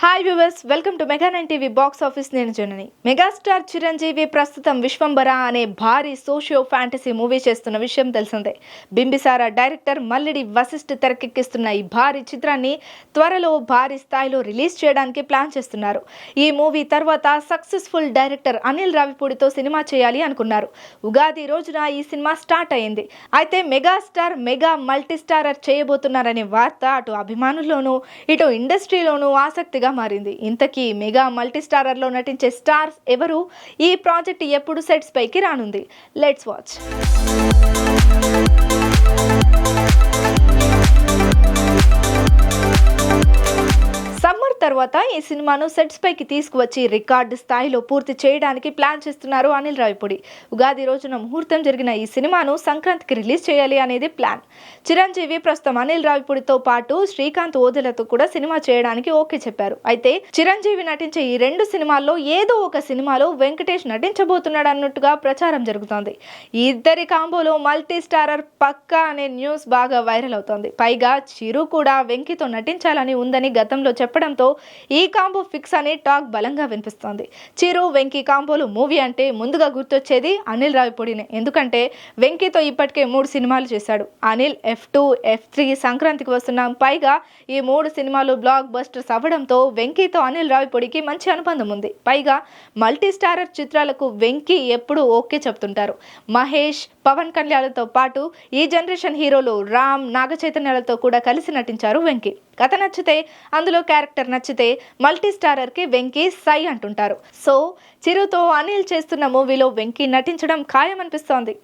Hi viewers, welcome to mega 9 TV box office. నేను జనని. Megastar Chiranjeevi ప్రస్తుతం విశ్వంబర అనే భారీ సోషియో ఫ్యాంటసీ మూవీ చేస్తున్న విషయం తెలిసిందే. బింబిసార డైరెక్టర్ మల్లిడి వశిష్ఠ తెరకెక్కిస్తున్న ఈ భారీ చిత్రాన్ని త్వరలో భారీ స్థాయిలో రిలీజ్ చేయడానికి ప్లాన్ చేస్తున్నారు. ఈ మూవీ తర్వాత సక్సెస్ఫుల్ డైరెక్టర్ అనిల్ రావిపూడితో సినిమా చేయాలి అనుకున్నారు. ఉగాది రోజున ఈ సినిమా స్టార్ట్ అయింది. అయితే మెగాస్టార్ మెగా మల్టీ స్టారర్ చేయబోతున్నారనే వార్త అటు అభిమానుల్లోనూ ఇటు ఇండస్ట్రీలోనూ ఆసక్తిగా మారింది. ఇంతకీ మెగా మల్టీ స్టారర్ లో నటించే స్టార్స్ ఎవరు? ఈ ప్రాజెక్ట్ ఎప్పుడు సెట్స్ పైకి రానుంది? Let's watch. సమ్మర్ తర్వాత ఈ సినిమాను సెట్స్ పైకి తీసుకువచ్చి రికార్డు స్థాయిలో పూర్తి చేయడానికి ప్లాన్ చేస్తున్నారు అనిల్ రావిపూడి. ఉగాది రోజున ముహూర్తం జరిగిన ఈ సినిమాను సంక్రాంతికి రిలీజ్ చేయాలి అనేది ప్లాన్. చిరంజీవి ప్రస్తుతం అనిల్ రావిపూడితో పాటు శ్రీకాంత్ ఓదెలతో కూడా సినిమా చేయడానికి ఓకే చెప్పారు. అయితే చిరంజీవి నటించే ఈ రెండు సినిమాల్లో ఏదో ఒక సినిమాలో వెంకటేష్ నటించబోతున్నాడు అన్నట్టుగా ప్రచారం జరుగుతోంది. ఈ ఇద్దరి కాంబోలో మల్టీ స్టారర్ పక్కా అనే న్యూస్ బాగా వైరల్ అవుతోంది. పైగా చిరు కూడా వెంకీతో నటించాలని ఉందని గతంలో చెప్పడంతో ఈ కాంబో ఫిక్స్ అనే టాక్ బలంగా వినిపిస్తోంది. చిరు వెంకీ కాంబోలు మూవీ అంటే ముందుగా గుర్తొచ్చేది అనిల్ రావిపూడినే. ఎందుకంటే వెంకీతో ఇప్పటికే 3 సినిమాలు చేశాడు. అనిల్ F2, F3 సంక్రాంతికి వస్తున్నాం. పైగా ఈ 3 సినిమాలు బ్లాక్ బస్టర్స్ అవ్వడంతో వెంకీతో అనిల్ రావిపూడికి మంచి అనుబంధం ఉంది. పైగా మల్టీ స్టారర్ చిత్రాలకు వెంకీ ఎప్పుడు ఓకే చెప్తుంటారు. మహేష్, పవన్ కళ్యాణ్లతో పాటు ఈ జనరేషన్ హీరోలు రామ్, నాగ చైతన్యాలతో కూడా కలిసి నటించారు వెంకీ. కథ నచ్చితే, అందులో క్యారెక్టర్ నచ్చితే మల్టీ స్టారర్ కి వెంకీ సై అంటుంటారు. సో చిరుతో అనిల్ చేస్తున్న మూవీలో వెంకీ నటించడం ఖాయమనిపిస్తోంది.